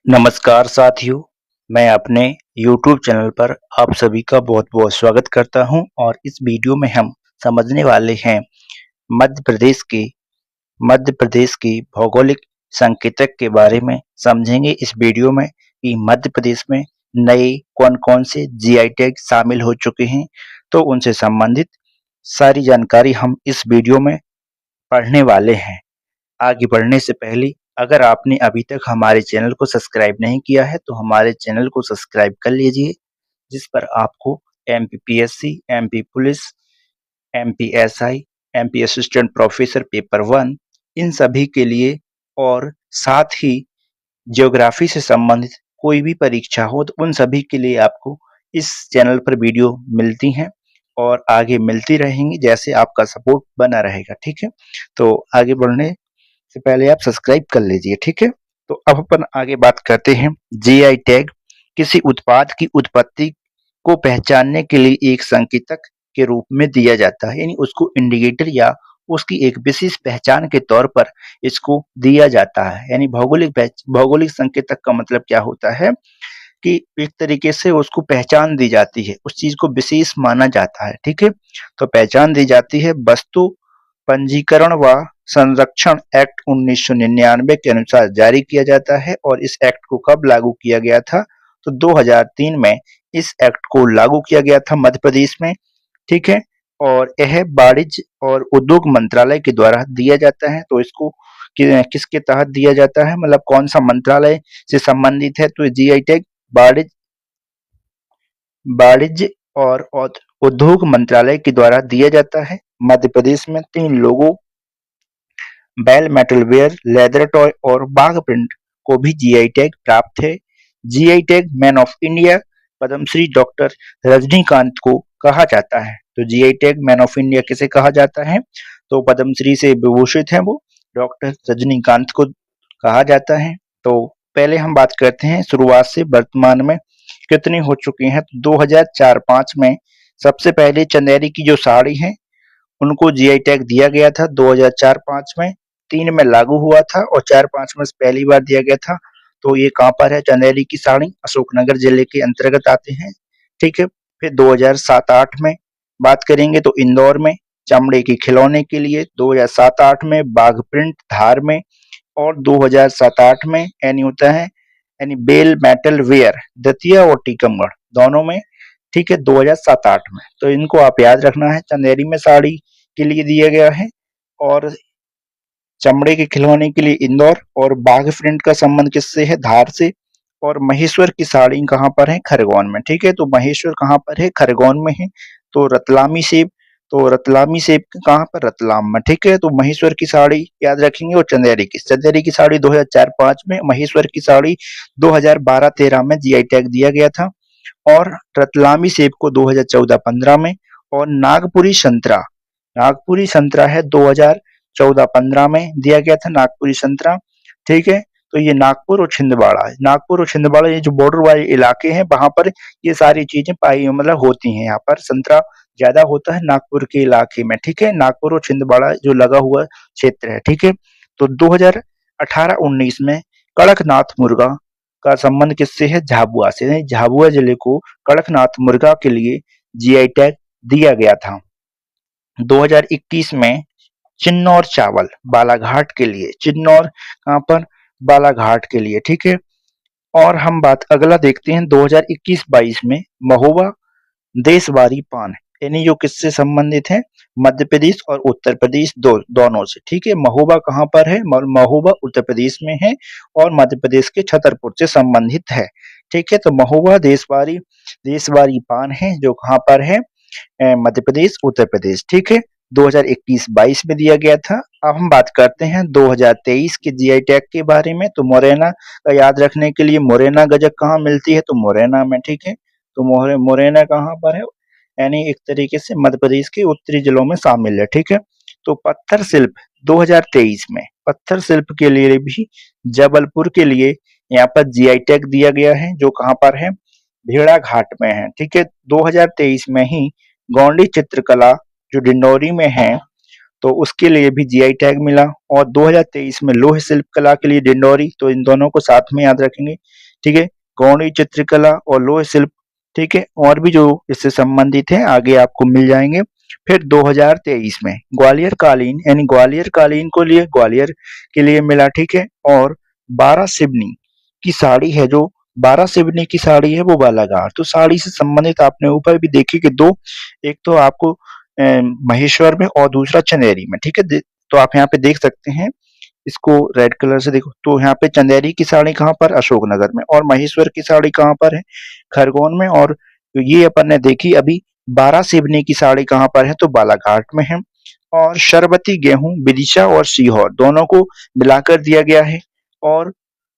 नमस्कार साथियों, मैं अपने YouTube चैनल पर आप सभी का बहुत-बहुत स्वागत करता हूं और इस वीडियो में हम समझने वाले हैं मध्य प्रदेश के मध्य प्रदेश की भौगोलिक संकेतक के बारे में समझेंगे इस वीडियो में कि मध्य प्रदेश में नए कौन-कौन से जीआई टैग शामिल हो चुके हैं, तो उनसे संबंधित सारी जानकारी हम इस वीडियो में पढ़ने वाले हैं। आगे बढ़ने से पहले अगर आपने अभी तक हमारे चैनल को सब्सक्राइब नहीं किया है तो हमारे चैनल को सब्सक्राइब कर लीजिए, जिस पर आपको MPPSC, MP police, MP SI, MP assistant professor paper 1 इन सभी के लिए और साथ ही ज्योग्राफी से संबंधित कोई भी परीक्षा हो तो उन सभी के लिए आपको इस चैनल पर वीडियो मिलती हैं और आगे मिलती रहेंगी जैसे आपका सपोर्ट बना रहेगा। ठीक है, तो आगे बढ़ने से पहले आप सब्सक्राइब कर लीजिए। ठीक है, तो अब अपन आगे बात करते हैं। जीआई टैग किसी उत्पाद की उत्पत्ति को पहचानने के लिए एक संकेतक के रूप में दिया जाता है, यानी उसको इंडिकेटर या उसकी एक विशेष पहचान के तौर पर इसको दिया जाता है। यानी भौगोलिक संकेतक का मतलब क्या होता है कि एक तरीके से उसको पहचान दी जाती है, उस चीज को विशेष माना जाता है। ठीक है, तो पहचान दी जाती है। वस्तु पंजीकरण व संरक्षण एक्ट 1999 के अनुसार जारी किया जाता है और इस एक्ट को कब लागू किया गया था? तो 2003 में इस एक्ट को लागू किया गया था मध्य प्रदेश में। ठीक है, और यह वाणिज्य और उद्योग मंत्रालय के द्वारा दिया जाता है। तो इसको किसके तहत दिया जाता है, मतलब कौन सा मंत्रालय से संबंधित है? तो जीआई टैग वाणिज्य वाणिज्य और उद्योग मंत्रालय के द्वारा दिया जाता है। मध्य प्रदेश में 3 लोगों bell metal ware, leather toy और बाघ प्रिंट को भी जीआई टैग प्राप्त है। GI tag man of India Padmashri doctor Rajnikant को कहा जाता है। तो GI tag man of India किसे कहा जाता है? तो पद्मश्री से विभूषित हैं वो डॉक्टर रजनीकांत को कहा जाता है। तो पहले हम बात करते हैं शुरुआत से वर्तमान में कितनी हो चुकी हैं। तो 2004-5 में सबसे पहले चंदेरी की जो साड़ी है उनको जीआई टैग दिया गया था 2004-5 में। 3 में लागू हुआ था और 4-5 में पहली बार दिया गया था। तो ये कहाँ पर है? चंदेरी की साड़ी अशोकनगर जिले के अंतर्गत आते हैं। ठीक है, फिर 2007-8 में बात करेंगे तो इंदौर में चमड़े के खिलौने के लिए, 2007-8 में बाघ प्रिंट धार में, और 2007-8 में यानी होता है यानी बेल मेटल वेयर दतिया और टीकमगढ़ दोनों में। ठीक है, 2007-8 में। तो इनको आप याद रखना है। चंदेरी में साड़ी के लिए दिया गया है और चमड़े के खिलौने के लिए इंदौर, और बाघ प्रिंट का संबंध किससे है? धार से। और महेश्वर की साड़ी कहाँ पर है? खरगोन में। ठीक है, तो महेश्वर कहाँ पर है? खरगोन में है। तो रतलामी सेब, तो रतलामी सेब कहाँ पर? रतलाम में। ठीक है, तो महेश्वर की साड़ी याद रखेंगे और चंदेरी की साड़ी 2004-5 में, महेश्वर की साड़ी 2012-13 में जीआई टैग दिया गया था, और रतलामी सेब को 2014-15 में, और नागपुरी संतरा है 2014-15 में दिया गया था नागपुरी संतरा। ठीक है, तो ये नागपुर और छिंदवाड़ा ये जो बॉर्डर वाले इलाके हैं वहां पर ये सारी चीजें पाई मतलब होती हैं। यहाँ पर संतरा ज्यादा होता है नागपुर के इलाके में। ठीक है, नागपुर और छिंदवाड़ा जो लगा हुआ क्षेत्र है। ठीक है, तो 2018-19 में कड़कनाथ मुर्गा का संबंध किससे है? झाबुआ से। झाबुआ जिले को कड़कनाथ मुर्गा के लिए जीआई टैग दिया गया था। 2021 में चिन्नौर चावल बालाघाट के लिए, चिन्नौर कहाँ पर? बालाघाट के लिए। ठीक है, और हम बात अगला देखते हैं 2021-22 में महोबा देशवारी पान, यानी जो किससे संबंधित है? मध्य प्रदेश और उत्तर प्रदेश दोनों से। ठीक है, महोबा कहाँ पर है? महोबा उत्तर प्रदेश में है और मध्य प्रदेश के छतरपुर से संबंधित है। ठीक है, तो महोबा देशवारी पान है जो कहाँ पर है? मध्य प्रदेश उत्तर प्रदेश। ठीक है, 2021-22 में दिया गया था। अब हम बात करते हैं 2023 के जीआई टैग के बारे में। तो मोरेना का याद रखने के लिए, मोरेना गजक कहाँ मिलती है? तो मोरेना में। ठीक है, तो मोरेना कहाँ पर है? यानी एक तरीके से मध्य प्रदेश के उत्तरी जिलों में शामिल है। ठीक है, तो पत्थर शिल्प 2023 में पत्थर शिल्प के लिए भी जबलपुर के लिए यहाँ पर जीआई टैग दिया गया है जो कहाँ पर है? भेड़ाघाट में है। ठीक है, 2023 में ही गोंडी चित्रकला जो डिंडोरी में है तो उसके लिए भी जीआई टैग मिला। और 2023 में लोह शिल्प कला के लिए डिंडोरी, तो इन दोनों को साथ में याद रखेंगे, ठीक है। गौड़ी चित्रकला और लोह शिल्प, ठीक है, और भी जो इससे संबंधित है आगे आपको मिल जाएंगे। फिर 2023 में ग्वालियर कालीन, यानी ग्वालियर कालीन को लिए ग्वालियर के लिए मिला, ठीक है। और 12 सिवनी की साड़ी है, जो 12 सिवनी की साड़ी है वो बालाघाट, तो साड़ी से संबंधित आपने ऊपर भी देखी कि दो, एक तो आपको महेश्वर में और दूसरा चंदेरी में, ठीक है। तो आप यहाँ पे देख सकते हैं, इसको रेड कलर से देखो, तो यहाँ पे चंदेरी की साड़ी कहाँ पर, अशोकनगर में, और महेश्वर की साड़ी कहाँ पर है, खरगोन में। और ये अपन ने देखी अभी 12 सिवनी की साड़ी कहाँ पर है, तो बालाघाट में है। और शरबती गेहूं विदिशा और सीहोर दोनों को मिलाकर दिया गया है। और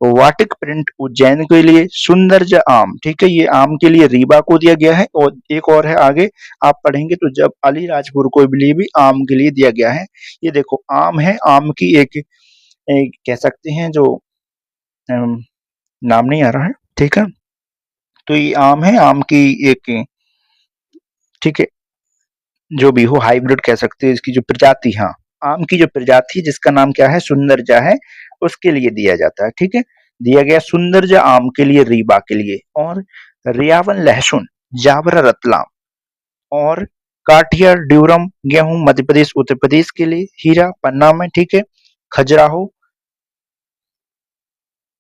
वाटिक प्रिंट उज्जैन के लिए, सुंदरज आम, ठीक है, ये आम के लिए रीवा को दिया गया है। और एक और है आगे आप पढ़ेंगे तो जब अलीराजपुर को लिए भी आम के लिए दिया गया है। ये देखो आम है, आम की एक कह सकते हैं जो अम, नाम नहीं आ रहा है, ठीक है। तो ये आम है, आम की एक, ठीक है, जो भी हो हाइब्रिड कह सकते हैं इसकी जो प्रजाति, हाँ, आम की जो प्रजाति जिसका नाम क्या है, सुंदरजा है, उसके लिए दिया जाता है, ठीक है। दिया गया सुंदरजा आम के लिए, रीवा के लिए। और रियावन लहसुन जावरा रतलाम, और काठिया ड्यूरम गेहूं मध्य प्रदेश उत्तर प्रदेश के लिए, हीरा पन्ना में, ठीक है। खजुराहो,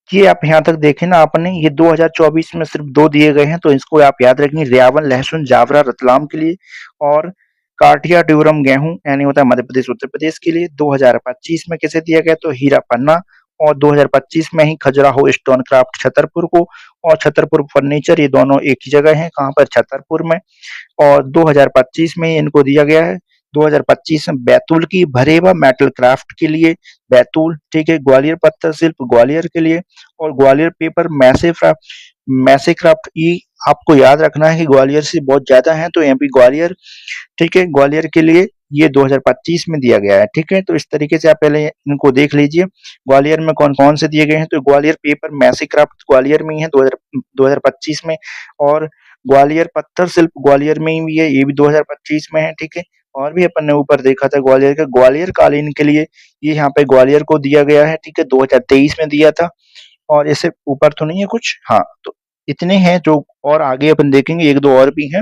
ये आप यहाँ तक देखें ना आपने, ये 2024 में सिर्फ दो दिए गए हैं, तो इसको आप याद रखेंगे, रियावन लहसुन जावरा रतलाम के लिए, और काठिया ड्यूरम गेहूं यानी होता है मध्य प्रदेश उत्तर प्रदेश के लिए। 2025 में किसे दिया गया, तो हीरा पन्ना। और 2025 में ही खजुराहो स्टोन क्राफ्ट छतरपुर को, और छतरपुर फर्नीचर, ये दोनों एक ही जगह है, कहाँ पर, छतरपुर में। और 2025 में इनको दिया गया है। 2025 में बैतूल की भरेवा मेटल क्राफ्ट के लिए, बैतूल, ठीक है। ग्वालियर पत्थर शिल्प ग्वालियर के लिए। और ग्वालियर पेपर मैसे क्राफ्ट, ये आपको याद रखना है कि ग्वालियर से बहुत ज्यादा है, तो एमपी ग्वालियर, ठीक है, ग्वालियर के लिए ये 2025 में दिया गया है, ठीक है। तो इस तरीके से आप पहले इनको देख लीजिए, ग्वालियर में कौन कौन से दिए गए हैं। तो ग्वालियर पेपर मैसी क्राफ्ट ग्वालियर में ही है 2025 में। और ग्वालियर पत्थर शिल्प ग्वालियर में ही भी है, ये भी 2025 में है, ठीक है। और भी अपन ने ऊपर देखा था ग्वालियर का, ग्वालियर कालीन के लिए ये यहाँ पे ग्वालियर को दिया गया है, ठीक है, 2023 में दिया था। और इससे ऊपर तो नहीं है कुछ, हाँ, तो इतने हैं जो, और आगे अपन देखेंगे एक दो और भी हैं,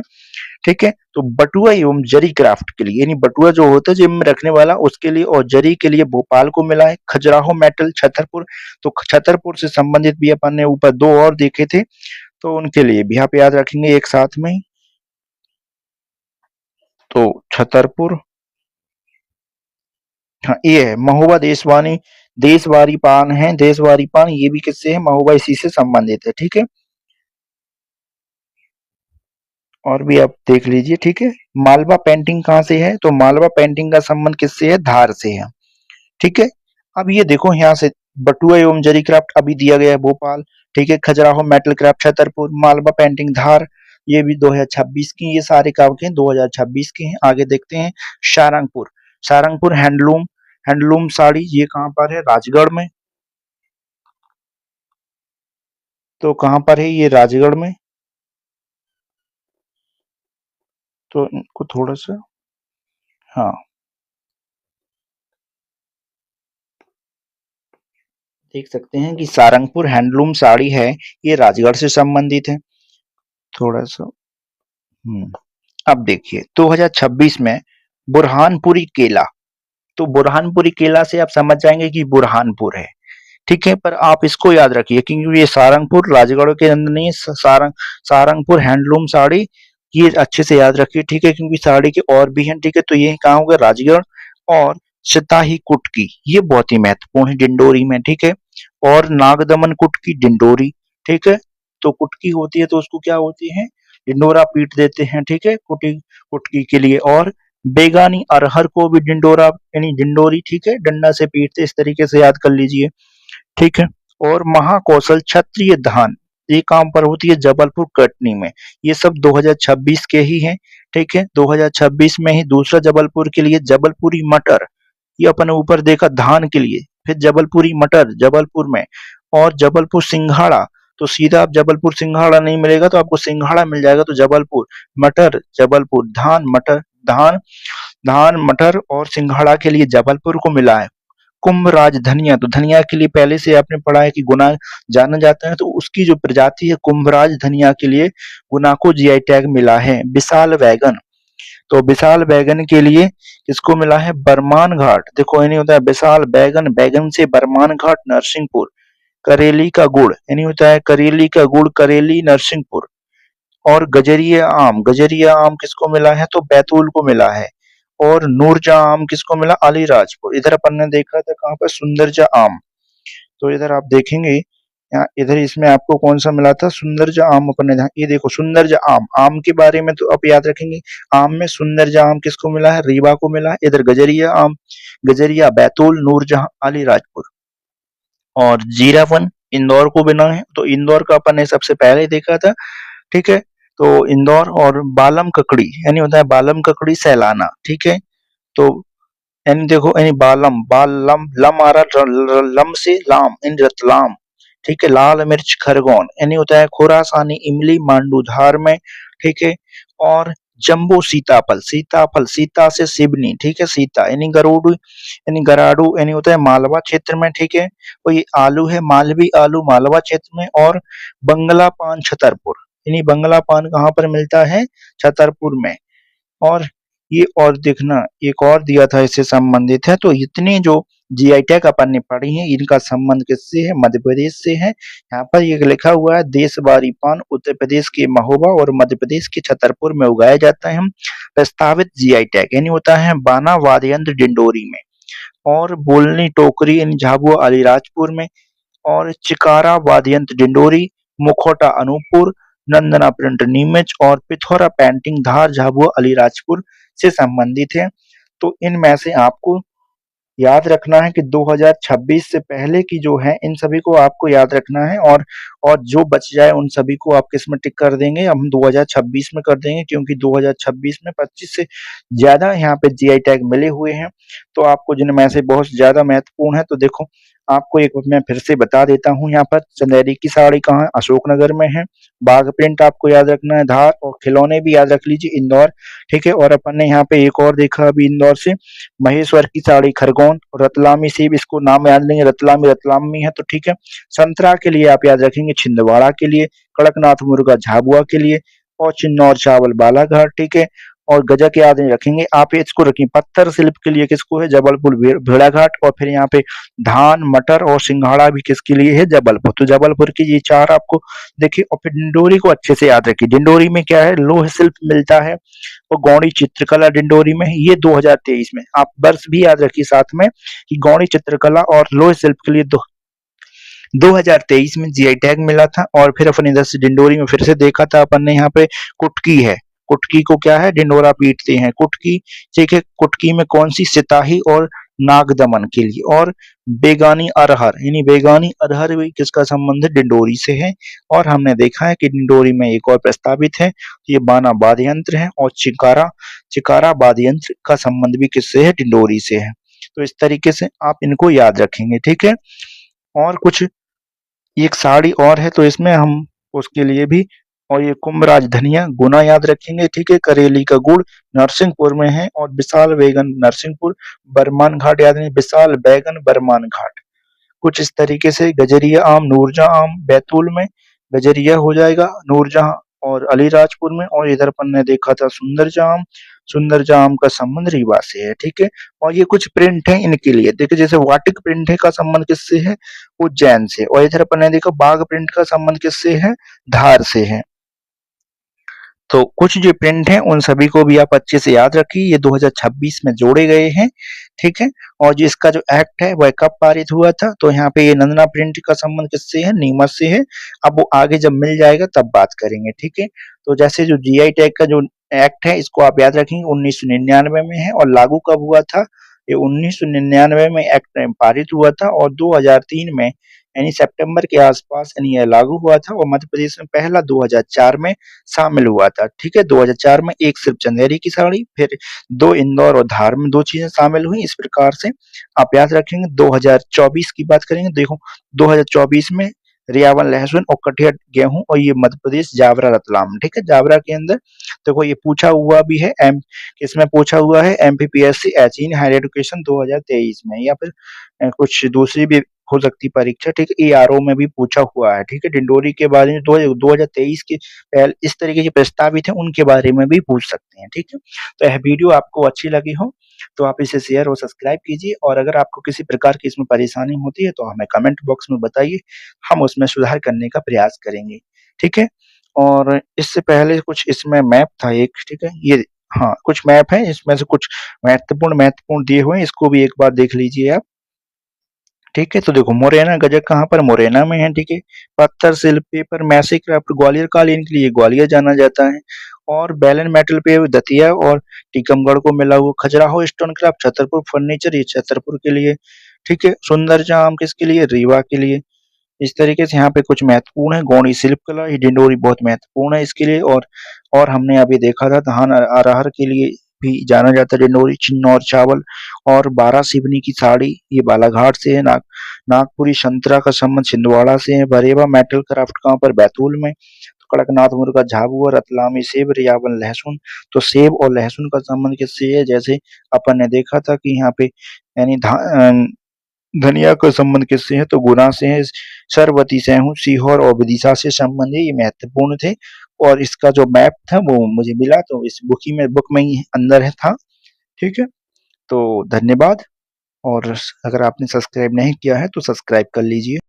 ठीक है। तो बटुआ एवं जरी क्राफ्ट के लिए, यानी बटुआ जो होता है जिम में रखने वाला, उसके लिए, और जरी के लिए भोपाल को मिला है। खजुराहो मेटल छतरपुर, तो छतरपुर से संबंधित भी अपन ने ऊपर दो और देखे थे, तो उनके लिए भी आप याद रखेंगे एक साथ में ही। तो छतरपुर, हाँ, ये है महोबा देशवानी, देशवारी पान है, देशवारी पान, ये भी किससे है, महोबा इसी से संबंधित है, ठीक है। और भी आप देख लीजिए, ठीक है। मालवा पेंटिंग कहाँ से है, तो मालवा पेंटिंग का संबंध किससे है, धार से है, ठीक है। अब ये देखो यहाँ से, बटुआ एवं जरी क्राफ्ट अभी दिया गया है भोपाल, ठीक है। Khajuraho metal craft Chhatarpur, Malwa painting Dhar, ये भी 2026 की, ये सारे काम के 2026 के हैं। आगे देखते हैं सारंगपुर, सारंगपुर हैंडलूम, हैंडलूम साड़ी, ये कहाँ पर है, राजगढ़ में। तो कहाँ पर है ये, राजगढ़ में। तो इनको थोड़ा सा, हाँ, देख सकते हैं कि सारंगपुर हैंडलूम साड़ी है, ये राजगढ़ से संबंधित है, थोड़ा सा। अब देखिए 2026 में बुरहानपुरी केला, तो बुरहानपुरी केला से आप समझ जाएंगे कि बुरहानपुर है, ठीक है। पर आप इसको याद रखिए क्योंकि ये सारंगपुर राजगढ़ के अंदर नहीं है, सारंगपुर हैंडलूम साड़ी, ये अच्छे से याद रखिए, ठीक है, क्योंकि साड़ी के और भी हैं, ठीक है। तो ये कहाँ होगा, राजगढ़। और सिताही कुटकी, ये बहुत ही महत्वपूर्ण है, डिंडोरी में, ठीक है। और नागदमन कुटकी डिंडोरी, ठीक है। तो कुटकी होती है तो उसको क्या होती है, डिंडोरा पीट देते हैं, ठीक है, कुटी कुटकी के लिए। और बेगानी अरहर को भी डिंडोरा यानी डिंडोरी, ठीक है, डंडा से पीटते, इस तरीके से याद कर लीजिए, ठीक है। और महाकौशल क्षत्रिय धान, ये काम पर होती है जबलपुर कटनी में, ये सब 2026 के ही हैं, ठीक है। 2026 में ही दूसरा जबलपुर के लिए जबलपुरी मटर, ये अपने ऊपर देखा धान के लिए, फिर जबलपुरी मटर जबलपुर में। और जबलपुर सिंघाड़ा, तो सीधा आप जबलपुर सिंघाड़ा नहीं मिलेगा तो आपको सिंघाड़ा मिल जाएगा, तो जबलपुर मटर जबलपुर धान मटर धान, धान, मटर और सिंघाड़ा के लिए जबलपुर को मिला है। कुंभराज धनिया, तो धनिया के लिए पहले से आपने पढ़ा है कि गुना जाना जाता है, तो उसकी जो प्रजाति है कुंभराज धनिया के लिए गुना को जीआई टैग मिला है। विशाल बैगन, तो विशाल बैगन के लिए किसको मिला है? बरमान घाट। देखो यानी होता है विशाल बैगन, बैगन से बरमान घाट नरसिंहपुर। करेली का गुड़ यानी होता है करेली का गुड़, करेली नरसिंहपुर। और गजरिया आम, गजरिया आम किसको मिला है? तो बैतूल को मिला है। और नूरजहां आम किसको मिला? अलीराजपुर। इधर अपन ने देखा था कहाँ पर? सुंदरजहां आम। तो इधर आप देखेंगे यहाँ, इधर इसमें आपको कौन सा मिला था? सुंदरजहां आम अपन ने ये देखो सुंदरजहां आम, आम के बारे में तो आप याद रखेंगे। आम में सुंदरजहां आम किसको मिला है? रीवा को मिला है। इधर गजरिया आम, गजरिया बैतूल, नूरजहां अलीराजपुर। और जीरावन इंदौर को बना है, तो इंदौर का अपन ने सबसे पहले देखा था। ठीक है, तो इंदौर। और बालम ककड़ी यानी होता है बालम ककड़ी सैलाना। ठीक है, तो यानी देखो यानी बालम, बालम लम आ रहा, लम से लाम इन रतलाम। ठीक है, लाल मिर्च खरगोन यानी होता है खुरासानी इमली मांडू धार में। ठीक है, और जम्बो सीताफल, सीताफल सीता से सिबनी। ठीक है, सीता यानी गरुड़ यानी गराडू यानी होता है मालवा क्षेत्र में। ठीक है, और ये आलू है मालवी आलू, मालवा क्षेत्र में। और बंगला पान छतरपुर यानी बंगला पान कहाँ पर मिलता है? छतरपुर में। और ये और देखना एक और दिया था इससे संबंधित है। तो इतने जो जीआई टैग अपन ने पढ़ी है इनका संबंध किससे है? मध्य प्रदेश से है। यहाँ पर ये लिखा हुआ है देशवारी पान उत्तर प्रदेश के महोबा और मध्य प्रदेश के छतरपुर में उगाया जाता है। प्रस्तावित जीआई टैग यानी होता है बाना वाद्य यंत्र डिंडोरी में। और बोलनी टोकरी यानी झाबुआ अलीराजपुर में। और चिकारा वाद्य यंत्र डिंडोरी, मुखौटा अनूपपुर, नंदना प्रिंट नीमच और पिथौरा पेंटिंग धार झाबुआ अलीराजपुर से संबंधित है। तो इनमें से आपको याद रखना है कि 2026 से पहले की जो है इन सभी को आपको याद रखना है। और जो बच जाए उन सभी को आप किस में टिक कर देंगे? हम 2026 में कर देंगे, क्योंकि 2026 में 25 से ज्यादा यहाँ पे जीआई टैग मिले हुए हैं। तो आपको जिनमें से बहुत ज्यादा महत्वपूर्ण है, तो देखो आपको एक मैं फिर से बता देता हूँ। यहाँ पर चंदेरी की साड़ी कहाँ है? अशोकनगर में है। बाघ प्रिंट आपको याद रखना है धार। और खिलौने भी याद रख लीजिए इंदौर। ठीक है, और अपन ने यहाँ पे एक और देखा अभी इंदौर से महेश्वर की साड़ी खरगोन। और रतलामी सेब, इसको नाम याद लेंगे, रतलामी रतलाम में है। तो ठीक है, संतरा के लिए आप याद रखेंगे छिंदवाड़ा के लिए। कड़कनाथ मुर्गा झाबुआ के लिए। और चिन्नौर चावल बालाघाट। ठीक है, और गजक याद नहीं रखेंगे आप, इसको रखें पत्थर शिल्प के लिए किसको है? जबलपुर भेड़ाघाट। और फिर यहाँ पे धान मटर और सिंघाड़ा भी किसके लिए है? जबलपुर। तो जबलपुर की ये चार आपको देखिए। और फिर डिंडोरी को अच्छे से याद रखिए। डिंडोरी में क्या है? लोह शिल्प मिलता है। और गौड़ी चित्रकला डिंडोरी में है। ये 2023 में आप वर्ष भी याद रखिए साथ में कि गौड़ी चित्रकला और लोह शिल्प के लिए 2023 में जीआई टैग मिला था। और फिर अपन इधर से डिंडोरी में फिर से देखा था अपन ने, यहाँ पे कुटकी है। कुटकी को क्या है? डिंडोरा पीटते हैं कुटकी। ठीक है, कुटकी में कौन सी? सिताही और नागदमन के लिए। और बेगानी अरहर यानी बेगानी अरहर भी किसका संबंध है? डिंडोरी से है। और हमने देखा है कि डिंडोरी में एक और प्रस्तावित है, ये बाना वाद्य यंत्र है। और चिकारा, चिकारा वाद्य यंत्र का संबंध भी किससे है? डिंडोरी से है। तो इस तरीके से आप इनको याद रखेंगे। ठीक है, और कुछ एक साड़ी और है तो इसमें हम उसके लिए भी। और ये कुंभराज धनिया गुना याद रखेंगे। ठीक है, करेली का गुड़ नरसिंहपुर में है। और विशाल बैगन नरसिंहपुर। बरमान घाट याद नहीं, विशाल बैगन बरमान घाट। कुछ इस तरीके से गजरिया आम नूरजहां आम बैतूल में, गजरिया हो जाएगा नूरजहां और अलीराजपुर में। और इधर अपन ने देखा था सुंदरजहां आम, सुंदरजहां आम का संबंध रीवा से है। ठीक है, और ये कुछ प्रिंट है इनके लिए। देखिए जैसे वाटिक प्रिंट है का संबंध किससे है? उज्जैन से। और इधर अपन ने देखा बाघ प्रिंट का संबंध किससे है? धार से है। तो कुछ जो प्रिंट हैं उन सभी को भी आप अच्छे से याद रखिए, ये 2026 में जोड़े गए हैं। ठीक है, और जो इसका जो एक्ट है वह कब पारित हुआ था? तो यहाँ पे ये नंदना प्रिंट का संबंध किससे है? नीमच से है। अब वो आगे जब मिल जाएगा तब बात करेंगे। ठीक है, तो जैसे जो जीआई टैग का जो एक्ट है इसको आप याद रखेंगे 1999 में है। और लागू कब हुआ था? ये 1999 में एक्ट पारित हुआ था। और 2003 में यानी सितंबर के आसपास यानी यह लागू हुआ था। और मध्य प्रदेश में पहला 2004 में शामिल हुआ था। ठीक है, 2004 में एक सिर्फ चंदेरी की साड़ी, फिर दो इंदौर और धार में दो चीजें शामिल हुई। इस प्रकार से आप याद रखेंगे। 2024 की बात करेंगे, देखो 2024 में रियावन लहसुन और कटिया गेहूं, और ये मध्य प्रदेश जावरा रतलाम। ठीक है, जावरा के अंदर देखो ये पूछा हुआ भी है, एम इसमें पूछा हुआ है एमपीपीएससी एचईन हायर एजुकेशन 2023 में, या फिर कुछ दूसरी भी हो सकती परीक्षा। ठीक है, एआरओ में भी पूछा हुआ है। ठीक है, डिंडोरी के बारे में 2023 के पहले इस तरीके के प्रस्तावित है उनके बारे में भी पूछ सकते हैं। ठीक है, तो यह वीडियो आपको अच्छी लगी हो तो आप इसे शेयर और सब्सक्राइब कीजिए, और अगर आपको किसी प्रकार की इसमें परेशानी होती है तो हमें कमेंट बॉक्स में बताइए, हम उसमें सुधार करने का प्रयास करेंगे। ठीक है, और इससे पहले कुछ इसमें मैप था एक। ठीक है, ये हाँ कुछ मैप है, इसमें से कुछ महत्वपूर्ण महत्वपूर्ण दिए हुए हैं, इसको भी एक बार देख लीजिए आप। ठीक है, तो देखो मुरैना गजक कहाँ पर, मुरैना में है। ठीक है, पत्थर शिल्प पेपर मैसी क्राफ्ट ग्वालियर कालीन के लिए ग्वालियर जाना जाता है, और बेलन मेटल पे दतिया और टीकमगढ़ को मिला हुआ, Khajuraho stone craft Chhatarpur furniture ये छतरपुर के लिए। ठीक है, सुंदर जाम किसके लिए, रीवा के लिए। इस तरीके से यहाँ पे कुछ महत्वपूर्ण है, गौड़ी शिल्प कला ये डिंडोरी बहुत महत्वपूर्ण है इसके लिए, और हमने अभी देखा था धान अरहर के लिए भी जाना जाता है डिंडोरी, चिन्नौर चावल और बारह सिवनी की साड़ी ये बालाघाट से है, नागपुरी संतरा का संबंध छिंदवाड़ा से है, बरेवा मेटल क्राफ्ट कहाँ पर, बैतूल में, तो कड़कनाथ मुर्गा झाबुआ, रतलामी सेब, रियावन लहसुन, तो सेब और लहसुन का संबंध किससे है, जैसे अपन ने देखा था कि यहाँ पे यानी धनिया का संबंध किससे है, तो गुना से है, सरवती सेहू सीहोर और विदिशा से संबंध है, ये महत्वपूर्ण थे। और इसका जो मैप था वो मुझे मिला तो इस बुक में ही अंदर है था। ठीक है, तो धन्यवाद, और अगर आपने सब्सक्राइब नहीं किया है तो सब्सक्राइब कर लीजिए।